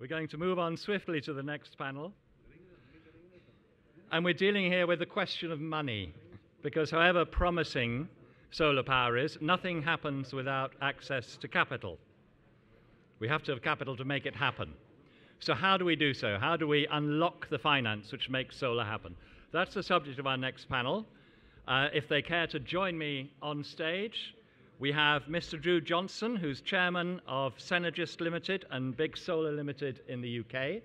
We're going to move on swiftly to the next panel. And we're dealing here with the question of money, because however promising solar power is, nothing happens without access to capital. We have to have capital to make it happen. So how do we do so? How do we unlock the finance which makes solar happen? That's the subject of our next panel. If they care to join me on stage, we have Mr. Drew Johnson, who's chairman of CENERGIST Limited and Big Solar Limited in the UK.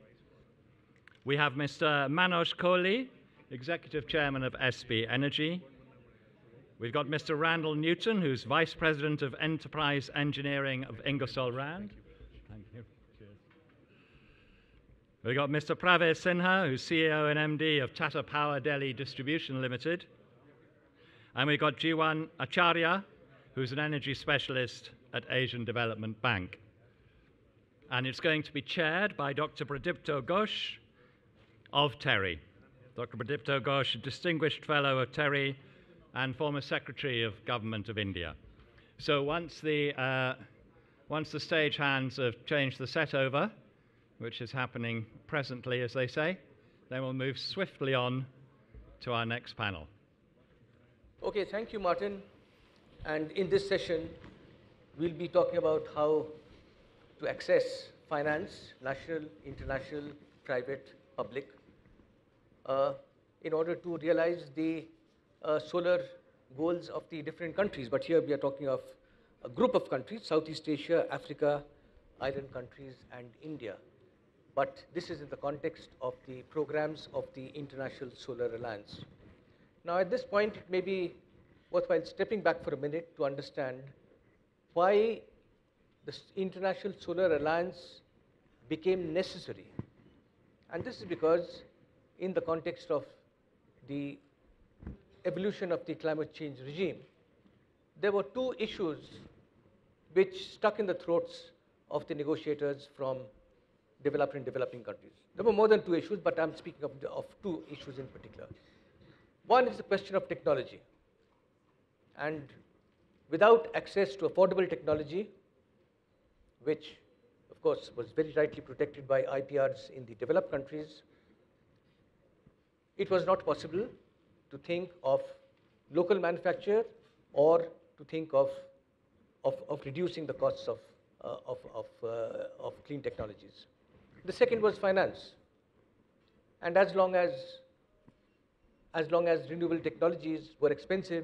We have Mr. Manoj Kohli, executive chairman of SB Energy. We've got Mr. Randal Newton, who's vice president of enterprise engineering of Ingersoll Rand. Thank you. Cheers. We've got Mr. Praveer Sinha, who's CEO and MD of Tata Power Delhi Distribution Limited. And we've got Jiwan Acharya, who's an energy specialist at Asian Development Bank. And it's going to be chaired by Dr. Prodipto Ghosh of TERI. Dr. Prodipto Ghosh, a distinguished fellow of TERI and former Secretary of Government of India. So once the stage hands have changed the set over, which is happening presently, as they say, then we'll move swiftly on to our next panel. Okay, thank you, Martin. And in this session, we'll be talking about how to access finance, national, international, private, public, in order to realize the solar goals of the different countries. But here we are talking of a group of countries: Southeast Asia, Africa, island countries, and India. But this is in the context of the programs of the International Solar Alliance. Now, at this point, it may be worthwhile stepping back for a minute to understand why the International Solar Alliance became necessary. And this is because in the context of the evolution of the climate change regime, there were two issues which stuck in the throats of the negotiators from developed and developing countries. There were more than two issues, but I'm speaking of two issues in particular. One is the question of technology. And without access to affordable technology, which of course was very rightly protected by IPRs in the developed countries, it was not possible to think of local manufacture or to think of reducing the costs of clean technologies. The second was finance. And as long as renewable technologies were expensive,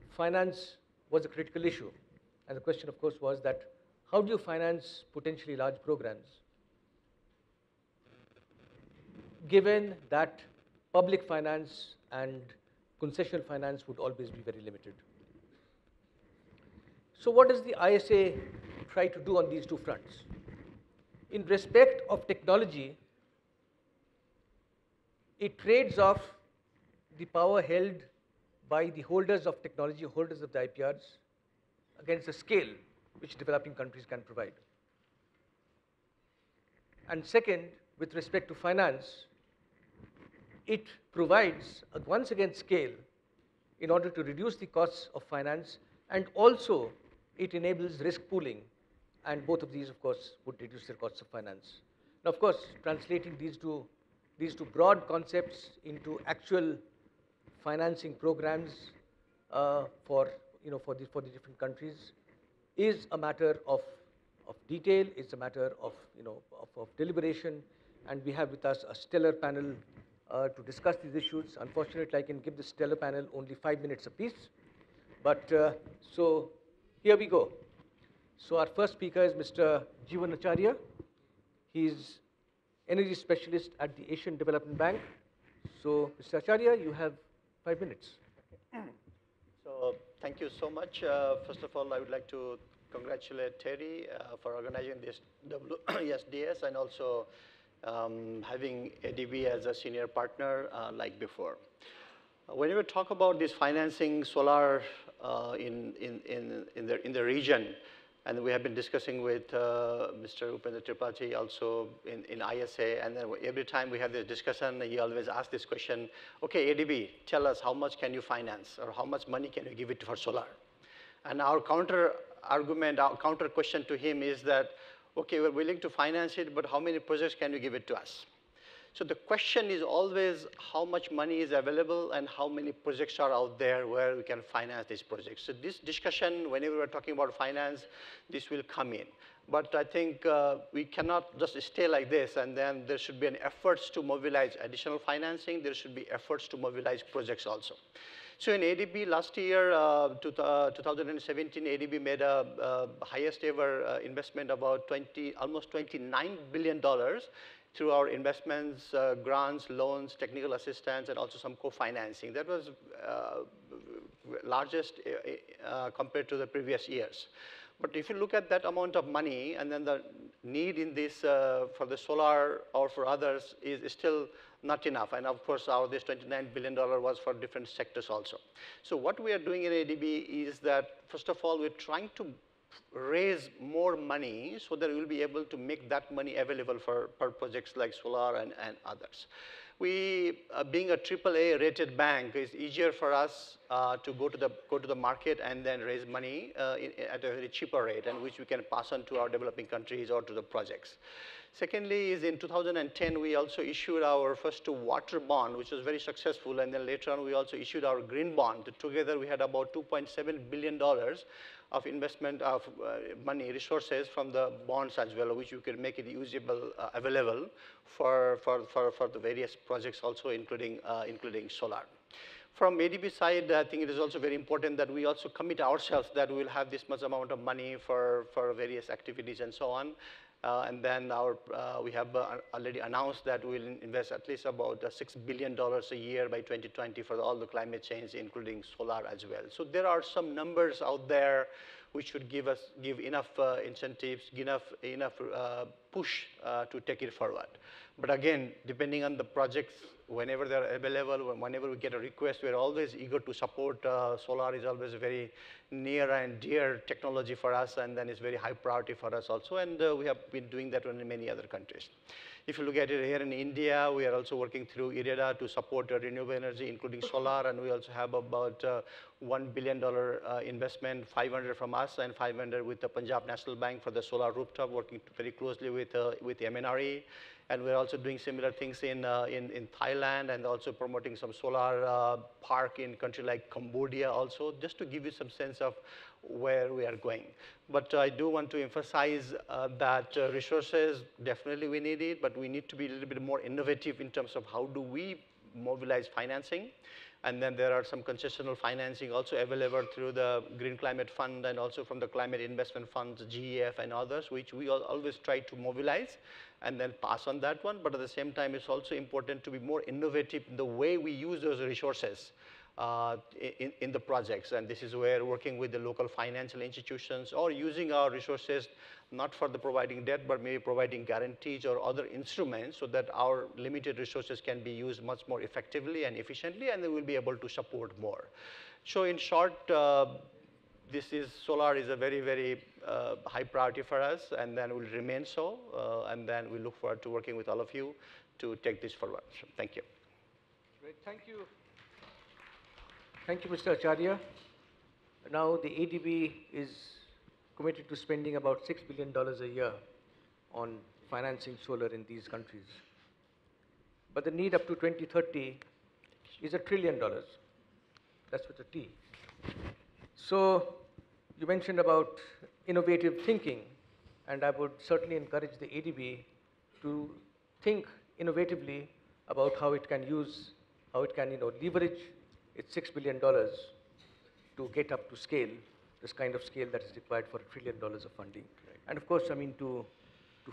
finance was a critical issue. And the question, of course, was that how do you finance potentially large programs, given that public finance and concessional finance would always be very limited? So what does the ISA try to do on these two fronts? In respect of technology, it trades off the power held by the holders of technology, holders of the IPRs, against the scale which developing countries can provide. And second, with respect to finance, it provides, once again, scale in order to reduce the costs of finance, and also it enables risk pooling, and both of these, of course, would reduce their costs of finance. Now, of course, translating these two broad concepts into actual financing programs for the different countries is a matter of detail. It's a matter of deliberation, and we have with us a stellar panel to discuss these issues. Unfortunately, I can give this stellar panel only 5 minutes apiece, but so here we go. So our first speaker is Mr. Jiwan Acharya. He's energy specialist at the Asian Development Bank. So, Mr. Acharya, you have 5 minutes. So, thank you so much. First of all, I would like to congratulate TERI for organizing this WSDS and also having ADB as a senior partner like before. Whenever we talk about this financing solar in the region, and we have been discussing with Mr. Upendra Tripathi also in ISA, and then every time we have this discussion, he always asks this question, okay, ADB, tell us how much can you finance or how much money can you give it for solar? And our counter argument, our counter question to him is that, okay, we're willing to finance it, but how many projects can you give it to us? So the question is always how much money is available and how many projects are out there where we can finance these projects. So this discussion, whenever we're talking about finance, this will come in. But I think we cannot just stay like this, and then there should be an efforts to mobilize additional financing. There should be efforts to mobilize projects also. So in ADB last year, 2017, ADB made a highest ever investment about almost $29 billion through our investments, grants, loans, technical assistance, and also some co-financing. That was largest compared to the previous years. But if you look at that amount of money, and then the need in this for the solar or for others is still not enough. And of course, this $29 billion was for different sectors also. So what we are doing in ADB is that, first of all, we're trying to raise more money so that we'll be able to make that money available for projects like solar and others. We, being a AAA rated bank, it's easier for us to go to the market and then raise money at a very cheaper rate, and which we can pass on to our developing countries or to the projects. Secondly is in 2010, we also issued our first water bond, which was very successful, and then later on we also issued our green bond. Together we had about $2.7 billion of investment of money, resources from the bonds as well, which you can make it usable, available for the various projects also, including solar. From ADB side, I think it is also very important that we also commit ourselves that we will have this much amount of money for various activities and so on. And then we have already announced that we'll invest at least about $6 billion a year by 2020 for all the climate change, including solar as well. So there are some numbers out there which should give enough incentives, enough push to take it forward. But again, depending on the projects, whenever they're available, whenever we get a request, we're always eager to support. Solar is always a very near and dear technology for us, and then it's very high priority for us also, and we have been doing that in many other countries. If you look at it here in India, we are also working through IREDA to support renewable energy, including solar, and we also have about $1 billion investment, 500 from us and 500 with the Punjab National Bank for the solar rooftop, working very closely with MNRE. And we're also doing similar things in Thailand, and also promoting some solar park in country like Cambodia also, just to give you some sense of where we are going. But I do want to emphasize that resources, definitely we need it, but we need to be a little bit more innovative in terms of how do we mobilize financing. And then there are some concessional financing also available through the Green Climate Fund and also from the Climate Investment Funds, GEF and others, which we always try to mobilize and then pass on that one. But at the same time, it's also important to be more innovative in the way we use those resources in the projects. And this is where working with the local financial institutions or using our resources not for the providing debt, but maybe providing guarantees or other instruments so that our limited resources can be used much more effectively and efficiently, and then we'll be able to support more. So in short, solar is a very, very high priority for us, and then will remain so, and then we look forward to working with all of you to take this forward. So, thank you. Great, thank you. Thank you, Mr. Acharya. Now the ADB is committed to spending about $6 billion a year on financing solar in these countries. But the need up to 2030 is $1 trillion. That's with a T. So you mentioned about innovative thinking, and I would certainly encourage the ADB to think innovatively about how it can leverage its $6 billion to get up to scale, this kind of scale that is required for $1 trillion of funding. Right. And of course, I mean, to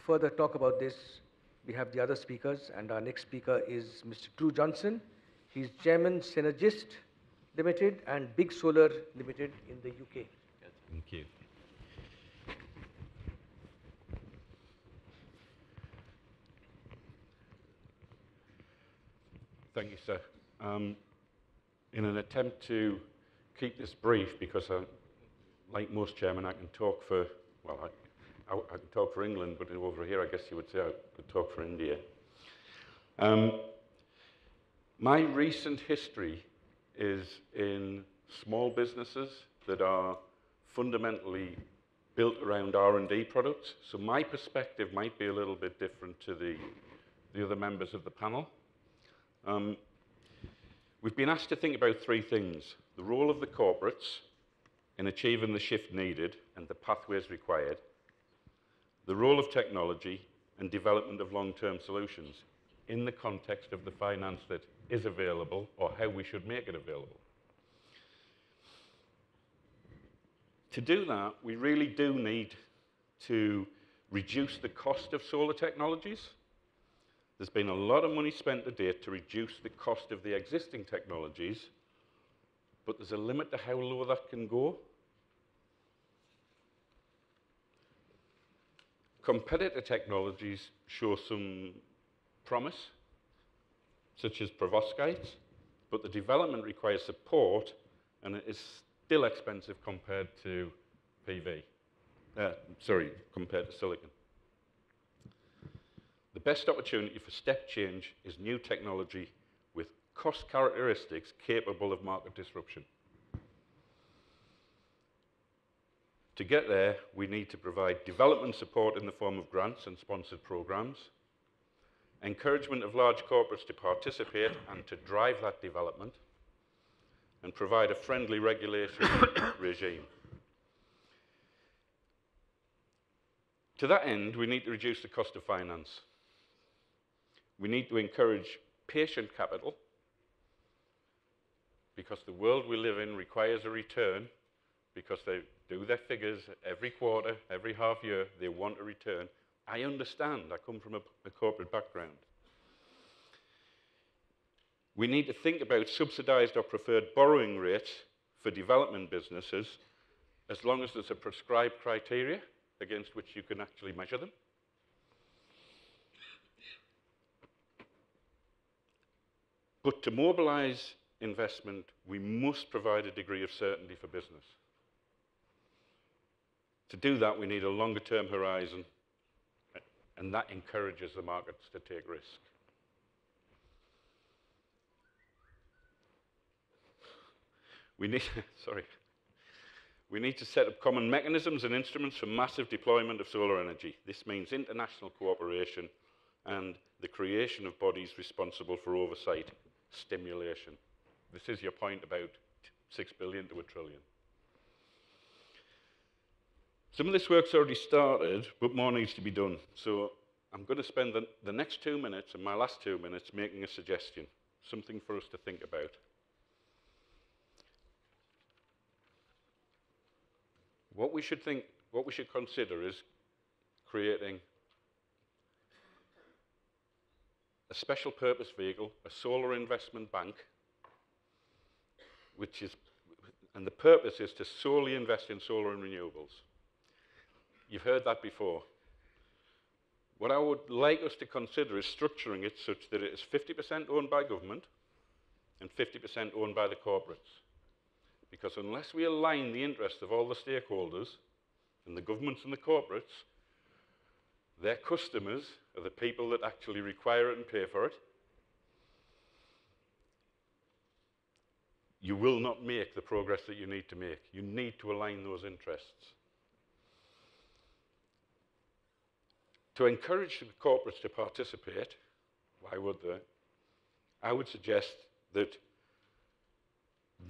further talk about this, we have the other speakers, and our next speaker is Mr. Drew Johnson. He's Chairman, CENERGIST Limited and Big Solar Limited in the UK. Thank you. Thank you, sir. In an attempt to keep this brief, because like most chairmen, I can talk for, well, I can talk for England, but over here, I guess you would say I could talk for India. My recent history is in small businesses that are fundamentally built around R&D products. So my perspective might be a little bit different to the other members of the panel. We've been asked to think about three things: the role of the corporates in achieving the shift needed and the pathways required, the role of technology and development of long-term solutions in the context of the finance that is available or how we should make it available. To do that, we really do need to reduce the cost of solar technologies. There's been a lot of money spent to date to reduce the cost of the existing technologies, but there's a limit to how low that can go. Competitor technologies show some promise, such as perovskites, but the development requires support, and it is still expensive compared to compared to silicon. The best opportunity for step change is new technology with cost characteristics capable of market disruption. To get there, we need to provide development support in the form of grants and sponsored programs, encouragement of large corporates to participate and to drive that development, and provide a friendly regulation regime. To that end, we need to reduce the cost of finance. We need to encourage patient capital, because the world we live in requires a return, because they do their figures every quarter, every half year, they want a return. I understand, I come from a corporate background. We need to think about subsidized or preferred borrowing rates for development businesses, as long as there's a prescribed criteria against which you can actually measure them. But to mobilize investment, we must provide a degree of certainty for business. To do that, we need a longer-term horizon, and that encourages the markets to take risk. We need to set up common mechanisms and instruments for massive deployment of solar energy. This means international cooperation and the creation of bodies responsible for oversight, stimulation. This is your point about 6 billion to 1 trillion. Some of this work's already started, but more needs to be done. So I'm going to spend the next 2 minutes and my last 2 minutes making a suggestion, something for us to think about. What we should consider is creating a special purpose vehicle, a solar investment bank, and the purpose is to solely invest in solar and renewables. You've heard that before. What I would like us to consider is structuring it such that it is 50% owned by government and 50% owned by the corporates. Because unless we align the interests of all the stakeholders, and the governments and the corporates, their customers are the people that actually require it and pay for it, you will not make the progress that you need to make. You need to align those interests. To encourage the corporates to participate, why would they? I would suggest that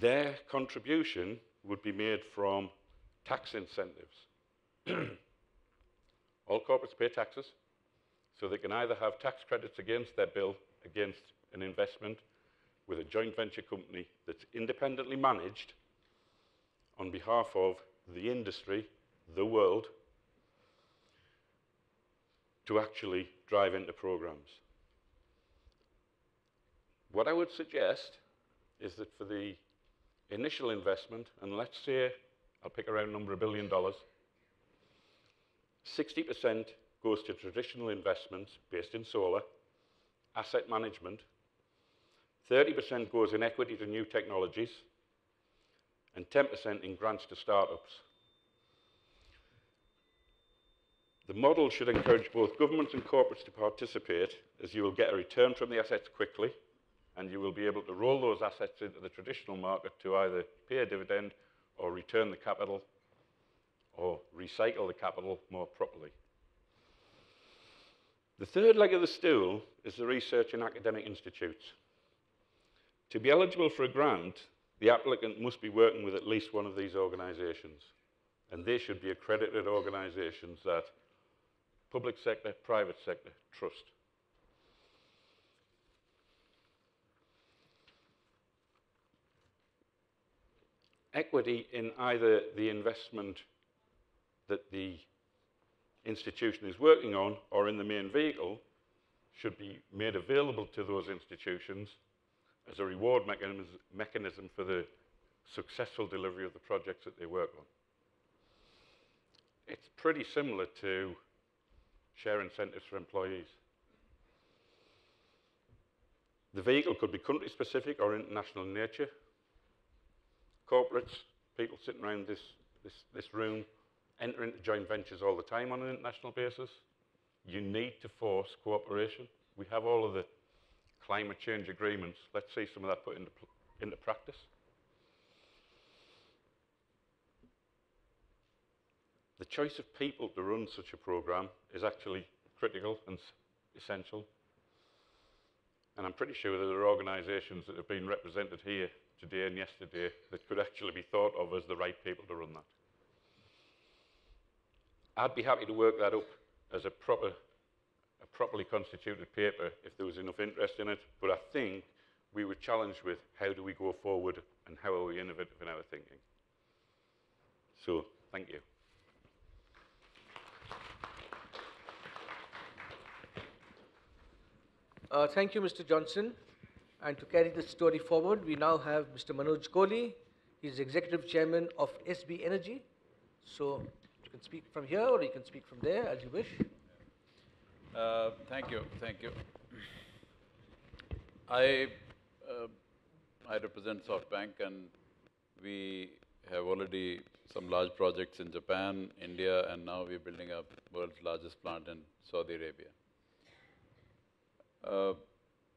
their contribution would be made from tax incentives. All corporates pay taxes, so they can either have tax credits against their bill, against an investment with a joint venture company that's independently managed on behalf of the industry, the world, to actually drive into programs. What I would suggest is that for the initial investment, and let's say, I'll pick a round number, $1 billion, 60% goes to traditional investments based in solar, asset management, 30% goes in equity to new technologies, and 10% in grants to startups. The model should encourage both governments and corporates to participate, as you will get a return from the assets quickly, and you will be able to roll those assets into the traditional market to either pay a dividend or return the capital or recycle the capital more properly. The third leg of the stool is the research in academic institutes. To be eligible for a grant, the applicant must be working with at least one of these organisations, and they should be accredited organisations that public sector, private sector trust. Equity in either the investment that the institution is working on or in the main vehicle should be made available to those institutions as a reward mechanism for the successful delivery of the projects that they work on. It's pretty similar to share incentives for employees. The vehicle could be country-specific or international in nature. Corporates, people sitting around this room, enter into joint ventures all the time on an international basis. You need to force cooperation. We have all of the climate change agreements. Let's see some of that put into practice. The choice of people to run such a program is actually critical and essential. And I'm pretty sure that there are organisations that have been represented here today and yesterday that could actually be thought of as the right people to run that. I'd be happy to work that up as a properly constituted paper if there was enough interest in it, but I think we were challenged with how do we go forward and how are we innovative in our thinking. So, thank you. Thank you, Mr. Johnson. And to carry this story forward, we now have Mr. Manoj Kohli. He's Executive Chairman of SB Energy. So you can speak from here or you can speak from there, as you wish. Thank you. I represent SoftBank, and we have already some large projects in Japan, India, and now we're building up world's largest plant in Saudi Arabia.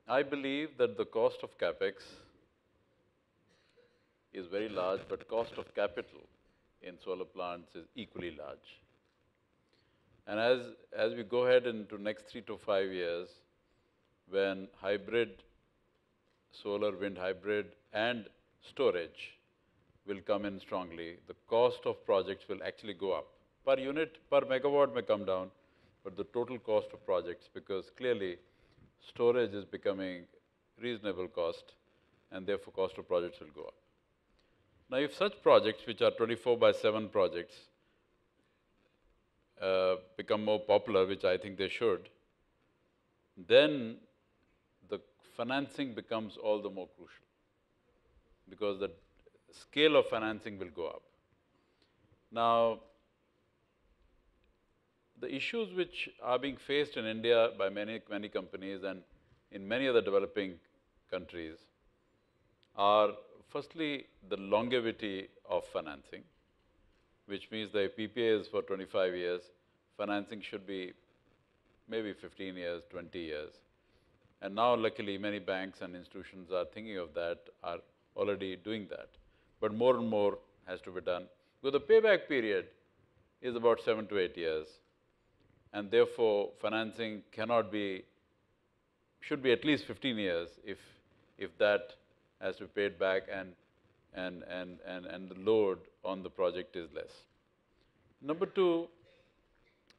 I believe that the cost of capex is very large, but cost of capital in solar plants is equally large. And as we go ahead into next 3 to 5 years, when hybrid, solar, wind hybrid, and storage will come in strongly, the cost of projects will actually go up. Per unit, per megawatt may come down, but the total cost of projects, because clearly storage is becoming reasonable cost, and therefore cost of projects will go up. Now, if such projects, which are 24/7 projects, become more popular, which I think they should, then the financing becomes all the more crucial, because the scale of financing will go up. Now, the issues which are being faced in India by many companies and in many other developing countries are, firstly, the longevity of financing, which means the PPA is for 25 years, financing should be maybe 15 years, 20 years. And now, luckily, many banks and institutions are thinking of that, are already doing that. But more and more has to be done, because the payback period is about 7 to 8 years. And therefore, financing cannot be, should be at least 15 years if that has to be paid back and the load on the project is less. Number two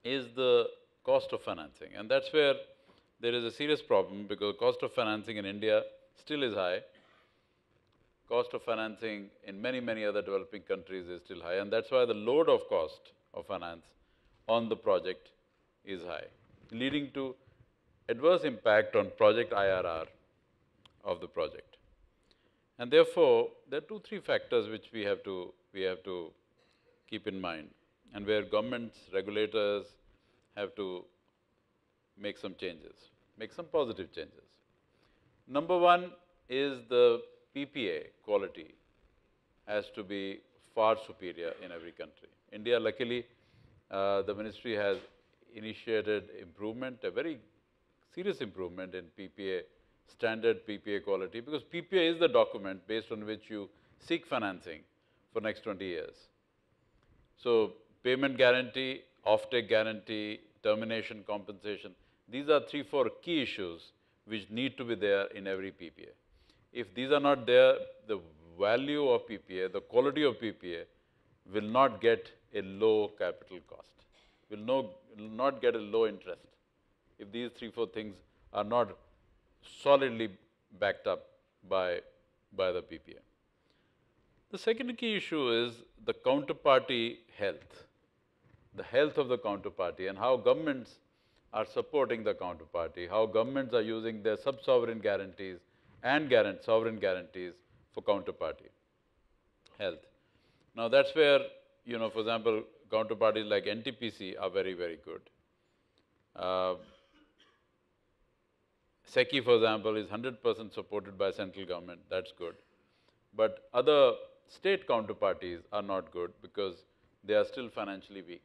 is the cost of financing, and that's where there is a serious problem, because cost of financing in India still is high. Cost of financing in many other developing countries is still high, and that's why the load of cost of finance on the project is high, leading to adverse impact on project IRR of the project. And therefore, there are 2-3 factors which we have to keep in mind, and where governments, regulators have to make some changes, make some positive changes. Number one is the PPA quality has to be far superior in every country. India, luckily, the ministry has initiated improvement, a very serious improvement in PPA, standard PPA quality, because PPA is the document based on which you seek financing for next 20 years. So payment guarantee, offtake guarantee, termination compensation. These are 3, 4 key issues which need to be there in every PPA. If these are not there, the value of PPA, the quality of PPA will not get a low capital cost, will not get a low interest if these 3, 4 things are not solidly backed up by the PPA. The second key issue is the counterparty health, the health of the counterparty and how governments are supporting the counterparty, how governments are using their sub-sovereign guarantees and sovereign guarantees for counterparty health. Now that's where, for example, counterparties like NTPC are very, very good. SECI, for example, is 100% supported by central government, that's good. But other state counterparties are not good because they are still financially weak.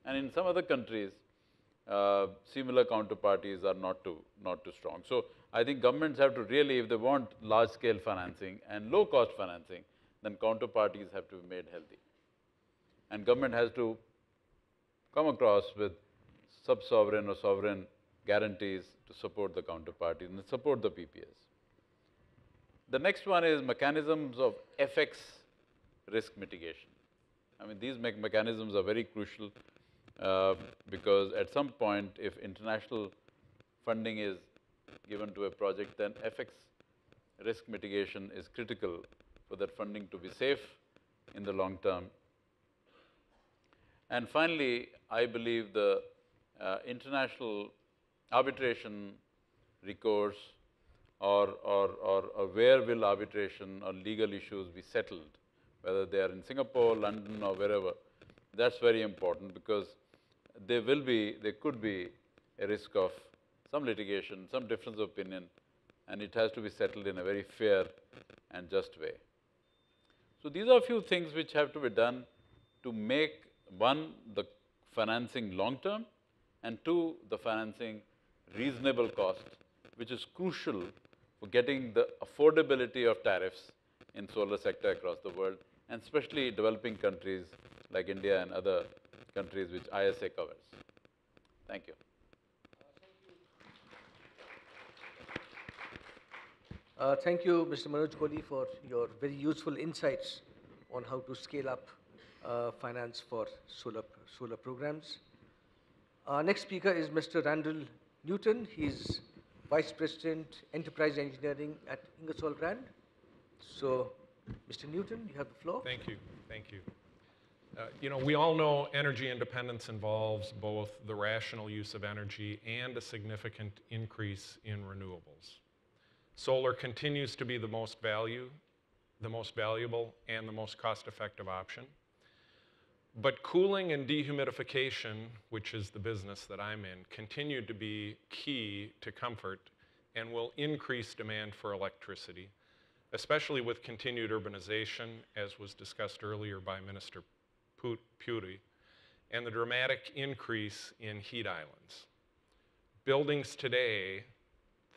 And in some other countries, similar counterparties are not too strong. So I think governments have to really, if they want large-scale financing and low-cost financing, then counterparties have to be made healthy. And government has to come across with sub-sovereign or sovereign guarantees to support the counterparties and support the PPAs. The next one is mechanisms of FX risk mitigation. I mean, these mechanisms are very crucial because at some point, if international funding is given to a project, then FX risk mitigation is critical for that funding to be safe in the long term. And finally, I believe the international arbitration recourse or where will arbitration or legal issues be settled, whether they are in Singapore, London or wherever, that's very important because there could be a risk of some litigation, some difference of opinion, and it has to be settled in a very fair and just way. So these are a few things which have to be done to make, one, the financing long-term, and two, the financing reasonable cost, which is crucial for getting the affordability of tariffs in solar sector across the world, and especially developing countries like India and other countries which ISA covers. Thank you. Thank you, Mr. Manoj Kohli, for your very useful insights on how to scale up finance for solar programs. Our next speaker is Mr. Randal Newton. He's Vice President, Enterprise Engineering at Ingersoll Rand. So, Mr. Newton, you have the floor. Thank you. Thank you. We all know energy independence involves both the rational use of energy and a significant increase in renewables. Solar continues to be the most valuable, and the most cost-effective option. But cooling and dehumidification, which is the business that I'm in, continue to be key to comfort and will increase demand for electricity, especially with continued urbanization, as was discussed earlier by Minister Puri, and the dramatic increase in heat islands. Buildings today,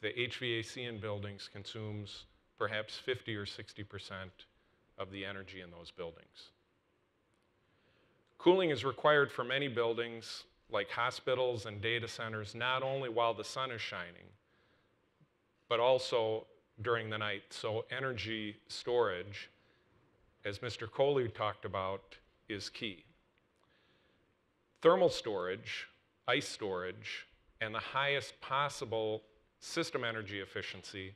the HVAC in buildings consumes perhaps 50 or 60% of the energy in those buildings. Cooling is required for many buildings, like hospitals and data centers, not only while the sun is shining, but also during the night. So energy storage, as Mr. Kohli talked about, is key. Thermal storage, ice storage, and the highest possible system energy efficiency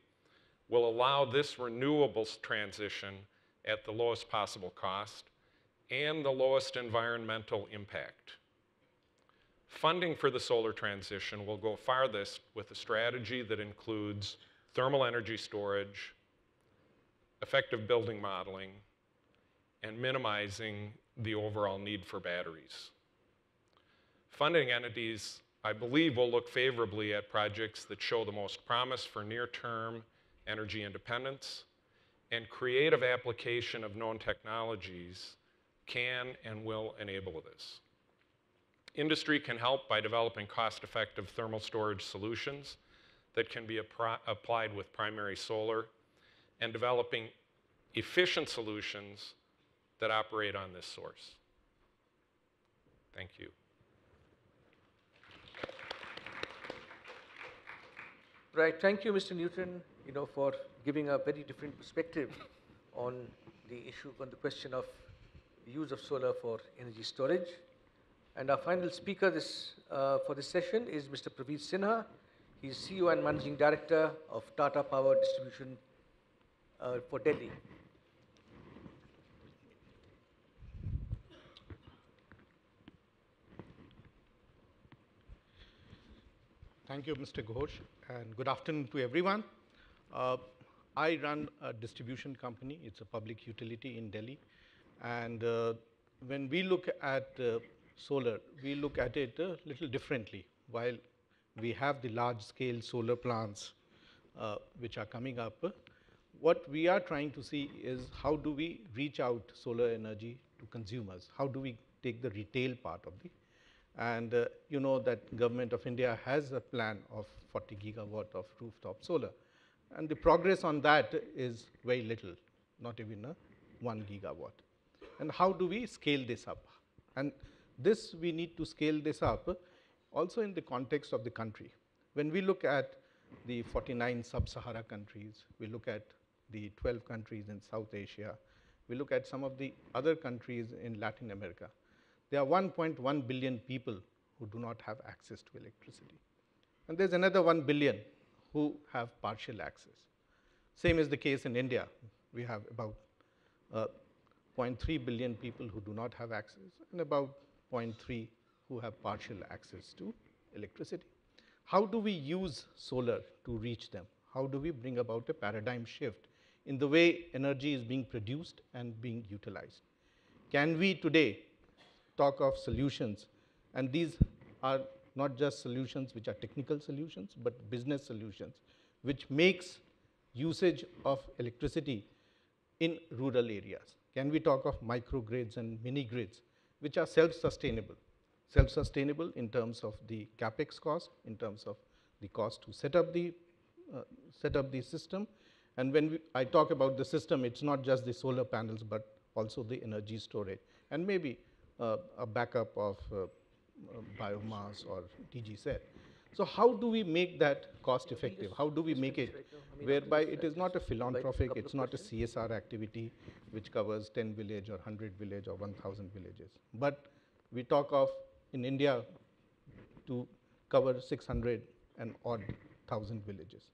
will allow this renewables transition at the lowest possible cost and the lowest environmental impact. Funding for the solar transition will go farthest with a strategy that includes thermal energy storage, effective building modeling, and minimizing the overall need for batteries. Funding entities, I believe, will look favorably at projects that show the most promise for near-term energy independence, and creative application of known technologies can and will enable this. Industry can help by developing cost-effective thermal storage solutions that can be applied with primary solar, and developing efficient solutions that operate on this source. Thank you. Right. Thank you, Mr. Newton, for giving a very different perspective on the issue, on the question of the use of solar for energy storage. And our final speaker for this session is Mr. Praveer Sinha. He's CEO and Managing Director of Tata Power Distribution for Delhi. Thank you, Mr. Ghosh, and good afternoon to everyone. I run a distribution company. It's a public utility in Delhi. And when we look at solar, we look at it a little differently. While we have the large-scale solar plants which are coming up, what we are trying to see is how do we reach out solar energy to consumers? How do we take the retail part of the and you know that Government of India has a plan of 40 gigawatt of rooftop solar. And the progress on that is very little, not even a 1 gigawatt. And how do we scale this up? And this, we need to scale this up also in the context of the country. When we look at the 49 sub-Sahara countries, we look at the 12 countries in South Asia, we look at some of the other countries in Latin America, there are 1.1 billion people who do not have access to electricity. And there's another 1 billion who have partial access. Same is the case in India. We have about 0.3 billion people who do not have access and about 0.3 who have partial access to electricity. How do we use solar to reach them? How do we bring about a paradigm shift in the way energy is being produced and being utilized? Can we today talk of solutions, and these are not just solutions which are technical solutions, but business solutions, which makes usage of electricity in rural areas? Can we talk of microgrids and mini grids, which are self-sustainable? Self-sustainable in terms of the capex cost, in terms of the cost to set up the system. And when I talk about the system, it's not just the solar panels, but also the energy storage, and maybe a backup of biomass or DG set. So how do we make that cost effective? How do we make it whereby it is not a philanthropic, it's not a CSR activity which covers 10 village or 100 village or 1,000 villages. But we talk of in India to cover 600 and odd thousand villages,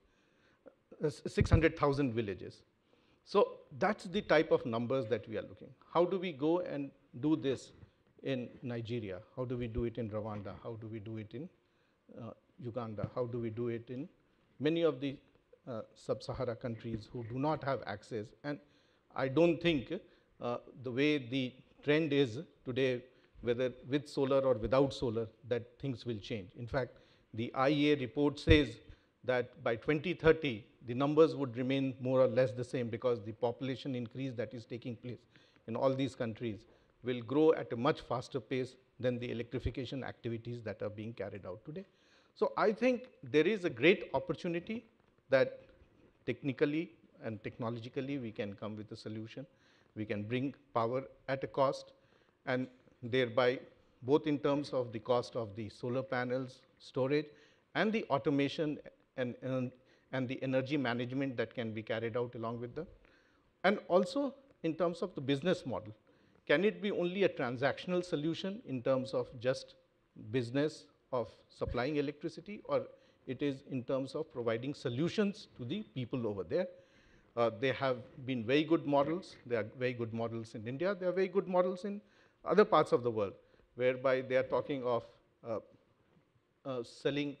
600,000 villages. So that's the type of numbers that we are looking. How do we go and do this in Nigeria? How do we do it in Rwanda? How do we do it in Uganda? How do we do it in many of the sub-Sahara countries who do not have access? And I don't think the way the trend is today, whether with solar or without solar, that things will change. In fact, the IEA report says that by 2030, the numbers would remain more or less the same because the population increase that is taking place in all these countries will grow at a much faster pace than the electrification activities that are being carried out today. So I think there is a great opportunity that technically and technologically we can come with a solution. We can bring power at a cost, and thereby both in terms of the cost of the solar panels, storage, and the automation and the energy management that can be carried out along with them. And also in terms of the business model. Can it be only a transactional solution in terms of just business of supplying electricity, or it is in terms of providing solutions to the people over there? There have been very good models. There are very good models in India. There are very good models in other parts of the world, whereby they are talking of selling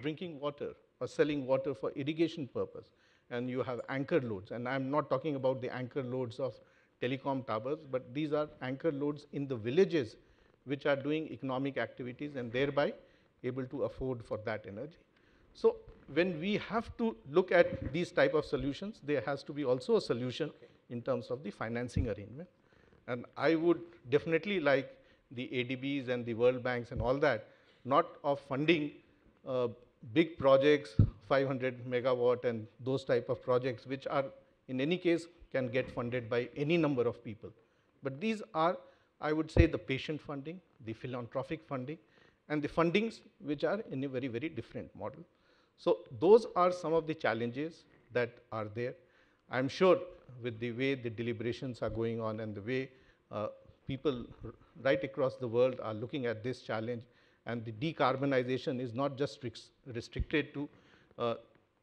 drinking water or selling water for irrigation purpose. And you have anchor loads. And I'm not talking about the anchor loads of telecom towers, but these are anchor loads in the villages which are doing economic activities and thereby able to afford for that energy. So when we have to look at these type of solutions, there has to be also a solution in terms of the financing arrangement. And I would definitely like the ADBs and the World Banks and all that, not of funding big projects, 500 megawatt and those type of projects, which are in any case can get funded by any number of people. But these are I would say the patient funding, the philanthropic funding, and the fundings which are in a very, very different model. So those are some of the challenges that are there. I'm sure with the way the deliberations are going on and the way people right across the world are looking at this challenge, and the decarbonization is not just restricted to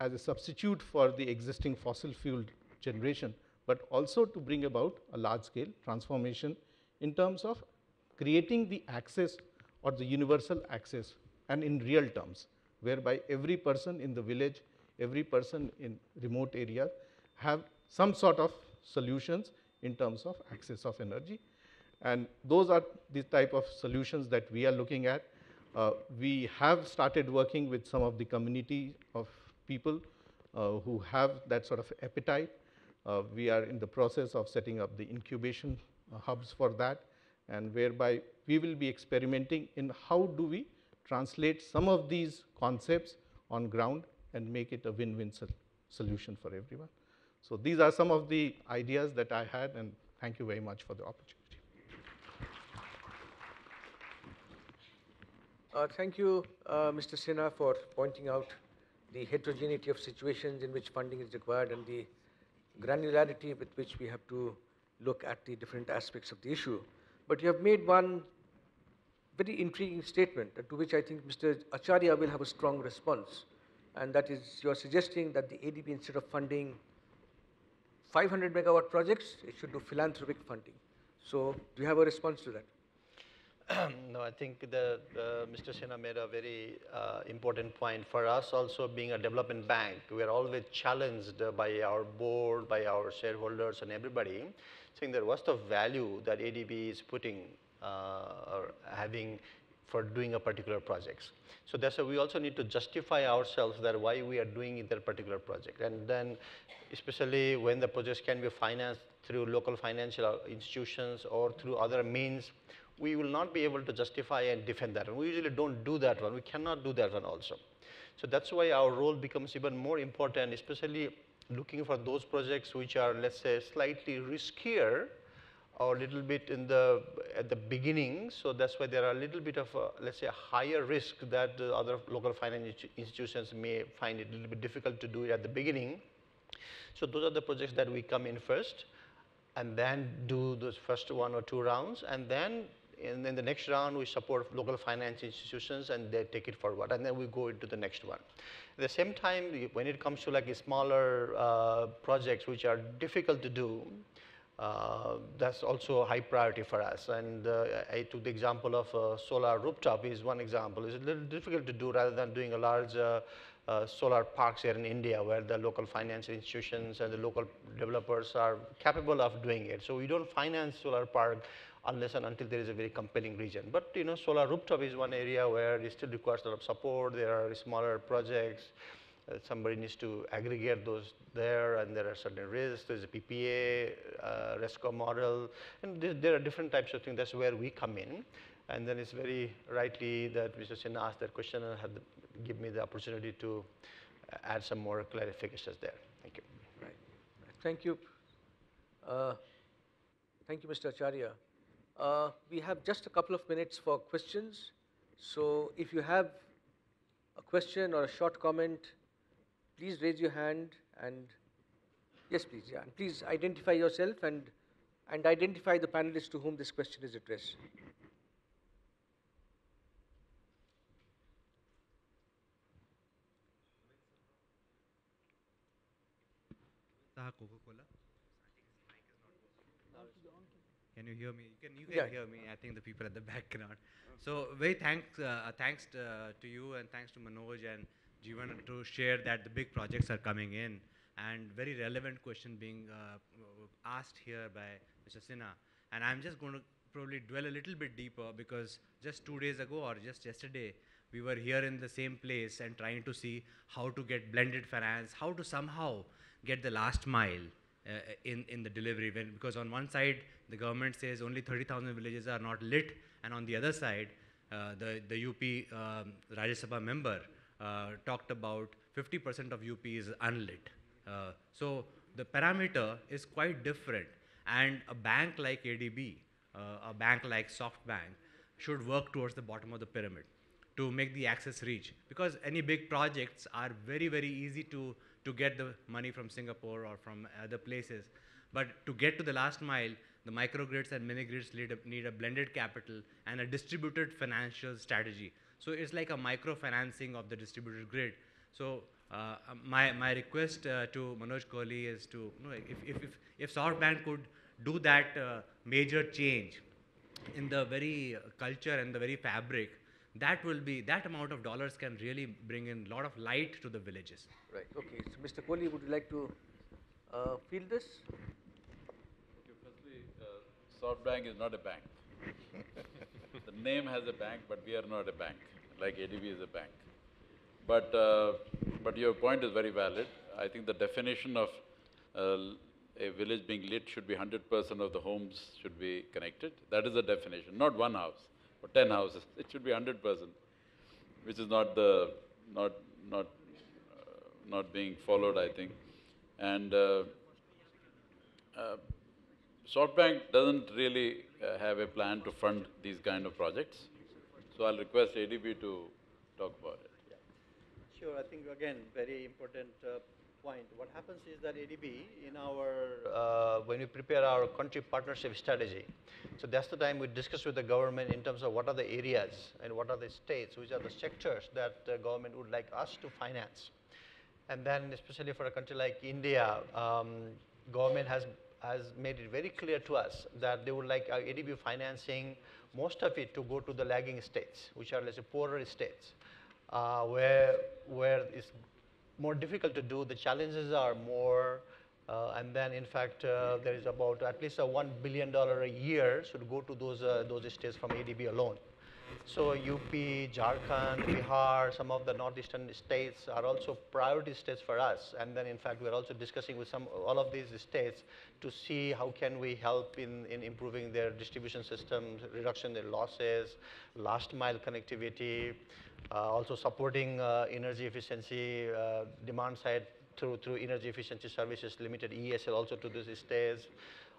as a substitute for the existing fossil fuel generation, but also to bring about a large scale transformation in terms of creating the access or the universal access, and in real terms, whereby every person in the village, every person in remote area have some sort of solutions in terms of access of energy. And those are the type of solutions that we are looking at. We have started working with some of the community of people who have that sort of appetite. We are in the process of setting up the incubation hubs for that, and whereby we will be experimenting in how do we translate some of these concepts on ground and make it a win-win solution for everyone. So these are some of the ideas that I had, and thank you very much for the opportunity. Thank you, Mr. Sinha, for pointing out the heterogeneity of situations in which funding is required and the granularity with which we have to look at the different aspects of the issue. But you have made one very intriguing statement to which I think Mr. Acharya will have a strong response, and that is you are suggesting that the ADB, instead of funding 500 megawatt projects, it should do philanthropic funding. So do you have a response to that? No, I think Mr. Sinha made a very important point. For us also, being a development bank, we are always challenged by our board, by our shareholders and everybody, saying that what's the value that ADB is putting or having for doing a particular project. So that's why we also need to justify ourselves that why we are doing that particular project. And then especially when the projects can be financed through local financial institutions or through other means, we will not be able to justify and defend that. And we usually don't do that one. We cannot do that one also. So that's why our role becomes even more important, especially looking for those projects which are, let's say, slightly riskier or a little bit at the beginning. So that's why there are a little bit of, let's say, a higher risk that the other local finance institutions may find it a little bit difficult to do it at the beginning. So those are the projects that we come in first and then do those first 1 or 2 rounds, and then in the next round we support local finance institutions and they take it forward, and then we go into the next one. At the same time, when it comes to like smaller projects which are difficult to do, that's also a high priority for us. And I took the example of solar rooftop is one example. It's a little difficult to do rather than doing a large solar parks here in India, where the local financial institutions and the local developers are capable of doing it. So we don't finance solar park unless and until there is a very compelling reason. But you know, solar rooftop is one area where it still requires a lot of support. There are smaller projects. Somebody needs to aggregate those there, and there are certain risks. There's a PPA, RESCO model, and there are different types of things. That's where we come in. And then it's very rightly that Mr. Sinha asked that question and had give me the opportunity to add some more clarifications there. Thank you. Right. Thank you. Thank you, Mr. Acharya. We have just a couple of minutes for questions. So if you have a question or a short comment, please raise your hand, and yes, please, yeah. And please identify yourself and identify the panelists to whom this question is addressed. Coca-Cola. Can you hear me? You can hear me. I think the people at the back cannot. So very thanks to you, and thanks to Manoj and Jiwan to share that the big projects are coming in, and very relevant question being asked here by Mr. Sinha. And I'm just going to probably dwell a little bit deeper, because just 2 days ago or just yesterday, we were here in the same place and trying to see how to get blended finance, how to somehow get the last mile in the delivery. Because on one side, the government says only 30,000 villages are not lit, and on the other side, the UP Rajya Sabha member talked about 50% of UP is unlit. So the parameter is quite different, and a bank like ADB a bank like SoftBank should work towards the bottom of the pyramid to make the access reach. Because any big projects are very, very easy to get the money from Singapore or from other places. But to get to the last mile, the microgrids and mini-grids need a blended capital and a distributed financial strategy. So it's like a microfinancing of the distributed grid. So my request to Manoj Kohli is to, if SoftBank could do that major change in the very culture and the very fabric, that amount of dollars can really bring in a lot of light to the villages. Right. Okay. So, Mr. Kohli, would you like to field this? Firstly, SoftBank is not a bank. The name has a bank, but we are not a bank, like ADB is a bank. But your point is very valid. I think the definition of a village being lit should be 100% of the homes should be connected. That is the definition, not one house or 10 houses. It should be 100%, which is not being followed, I think. And SoftBank doesn't really have a plan to fund these kind of projects. So I'll request ADB to talk about it. Yeah. Sure, I think again, very important point. What happens is that ADB, in our, when we prepare our country partnership strategy, so that's the time we discuss with the government in terms of what are the areas and what are the states, which are the sectors that the government would like us to finance. And then especially for a country like India, government has made it very clear to us that they would like our ADB financing, most of it to go to the lagging states, which are, let's say, poorer states, where it's more difficult to do, the challenges are more, and then in fact there is about at least $1 billion a year should go to those states from ADB alone. So UP, Jharkhand, Bihar, some of the northeastern states are also priority states for us, and then in fact we are also discussing with all of these states to see how can we help in improving their distribution systems, reduction in their losses, last mile connectivity, also supporting energy efficiency, demand side through energy efficiency services, limited ESL also to these states,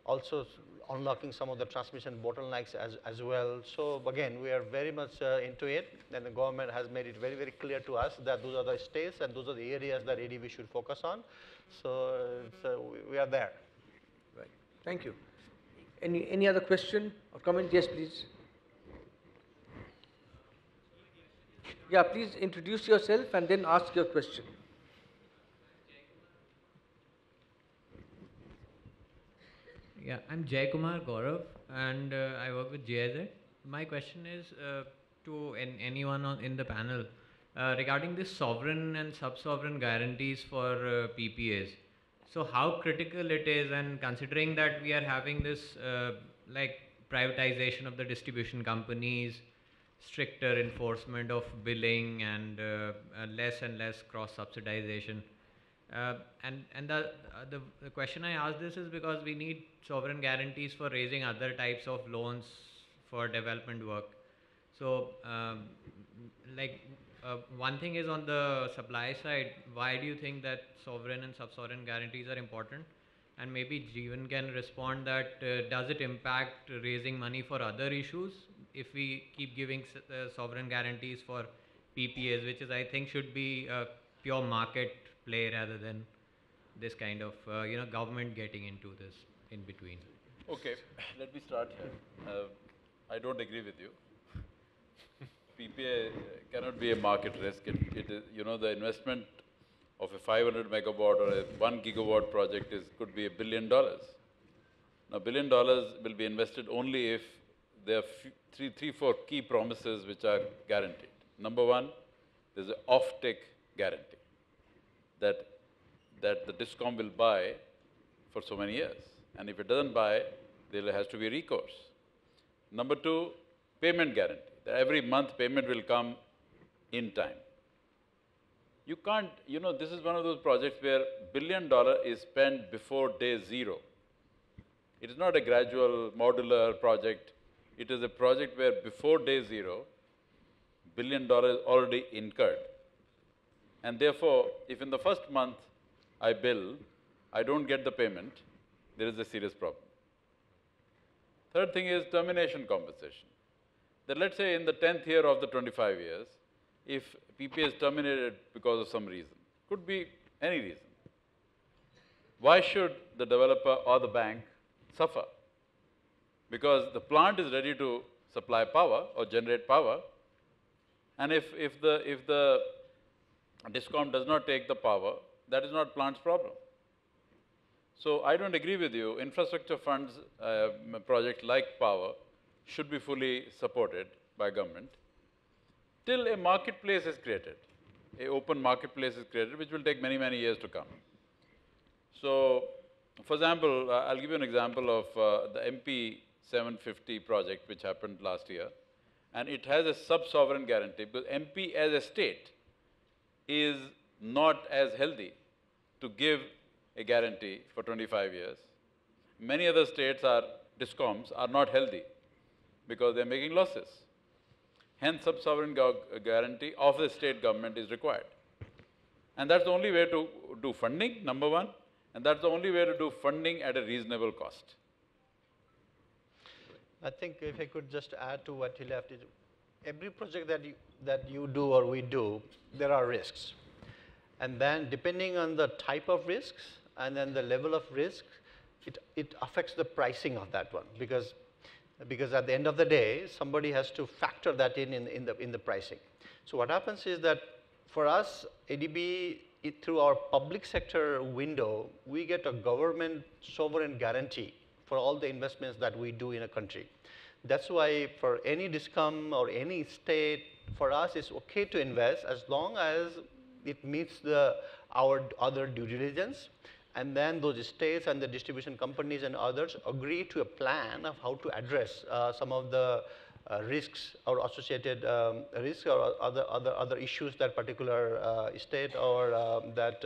also unlocking some of the transmission bottlenecks as well. So again, we are very much into it, and the government has made it very, very clear to us that those are the states and those are the areas that ADB should focus on. So we are there. Right. Thank you. Any other question or comment? Yes, please. Yeah, please introduce yourself and then ask your question. Yeah, I'm Jay Kumar Gaurav, and I work with GIZ. My question is to anyone in the panel regarding this sovereign and sub-sovereign guarantees for PPAs. So how critical it is, and considering that we are having this like privatization of the distribution companies, stricter enforcement of billing, and less and less cross-subsidization. And the question I ask this is because we need sovereign guarantees for raising other types of loans for development work. So one thing is on the supply side, why do you think that sovereign and sub-sovereign guarantees are important? And maybe Jiwan can respond that does it impact raising money for other issues if we keep giving sovereign guarantees for PPAs, which is I think should be a pure market play rather than this kind of government getting into this in between. Okay, let me start here. I don't agree with you. PPA cannot be a market risk. It is, the investment of a 500 megawatt or a 1 gigawatt project could be $1 billion. Now, $1 billion will be invested only if there are three, four key promises which are guaranteed. Number one, there's an off-take guarantee that the DISCOM will buy for so many years. And if it doesn't buy, there has to be recourse. Number two, payment guarantee, that every month payment will come in time. You can't, this is one of those projects where $1 billion is spent before day zero. It is not a gradual modular project. It is a project where before day zero, $1 billion is already incurred. And therefore, if in the first month I bill, I don't get the payment, there is a serious problem. Third thing is termination compensation. That let's say in the 10th year of the 25 years, if PPA is terminated because of some reason, could be any reason, why should the developer or the bank suffer? Because the plant is ready to supply power or generate power, and if the DISCOM does not take the power, that is not plant's problem. So I don't agree with you. Infrastructure funds, projects like power should be fully supported by government till a marketplace is created, a open marketplace is created, which will take many, many years to come. So, for example, I'll give you an example of the MP 750 project, which happened last year, and it has a sub-sovereign guarantee, because MP as a state is not as healthy to give a guarantee for 25 years. Many other states DISCOMs are not healthy because they're making losses. Hence, sub-sovereign guarantee of the state government is required. And that's the only way to do funding, number one, and that's the only way to do funding at a reasonable cost. I think if I could just add to what he left, is every project that you do or we do, there are risks. And then depending on the type of risks and then the level of risk, it affects the pricing of that one, because at the end of the day, somebody has to factor that in the pricing. So what happens is that for us, ADB, through our public sector window, we get a government sovereign guarantee for all the investments that we do in a country. That's why for any DISCOM or any state, for us it's okay to invest as long as it meets our other due diligence, and then those states and the distribution companies and others agree to a plan of how to address some of the risks or associated risks or other issues that particular state or that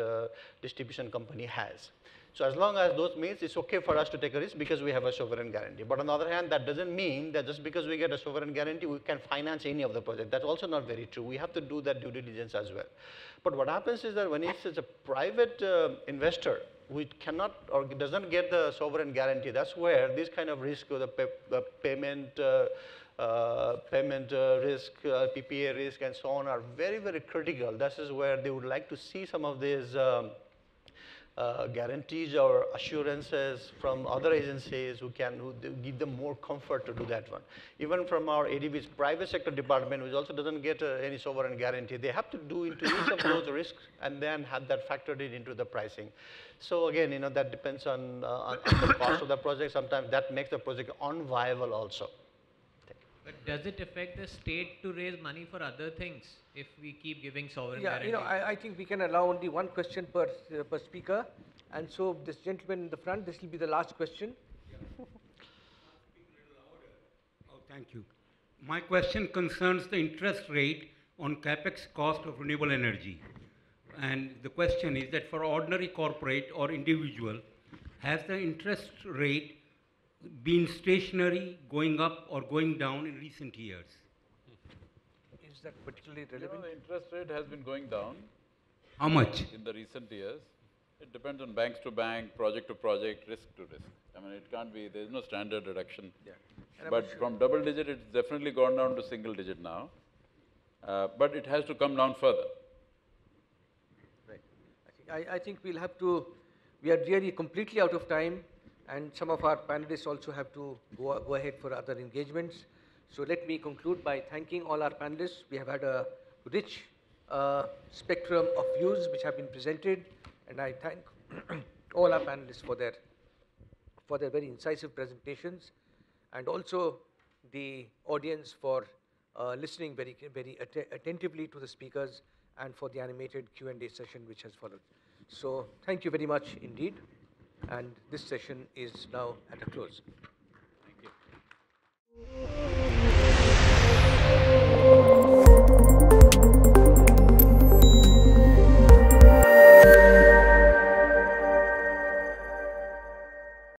distribution company has. So as long as those means, it's okay for us to take a risk because we have a sovereign guarantee. But on the other hand, that doesn't mean that just because we get a sovereign guarantee, we can finance any of the project. That's also not very true. We have to do that due diligence as well. But what happens is that when it's a private investor who cannot or doesn't get the sovereign guarantee, that's where this kind of risk of the payment risk, PPA risk and so on are very, very critical. This is where they would like to see some of these guarantees or assurances from other agencies who give them more comfort to do that one. Even from our ADB's private sector department, which also doesn't get any sovereign guarantee, they have to do into each of those risks and then have that factored into the pricing. So again, that depends on the cost of the project. Sometimes that makes the project unviable also. But does it affect the state to raise money for other things if we keep giving sovereign Yeah, guarantee? I think we can allow only one question per speaker. And so this gentleman in the front, this will be the last question. Oh, thank you. My question concerns the interest rate on capex cost of renewable energy. And the question is that for ordinary corporate or individual, has the interest rate been stationary, going up or going down in recent years? Is that particularly relevant? The interest rate has been going down. How much? In the recent years. It depends on banks to bank, project to project, risk to risk. I mean, it can't be, there's no standard reduction. Yeah. But from double digit, it's definitely gone down to single digit now. But it has to come down further. Right. I think we'll have to, we are really completely out of time. And some of our panelists also have to go ahead for other engagements. So let me conclude by thanking all our panelists. We have had a rich spectrum of views which have been presented, and I thank all our panelists for their very incisive presentations, and also the audience for listening very attentively to the speakers and for the animated Q&A session which has followed. So thank you very much indeed. And this session is now at a close. Thank you.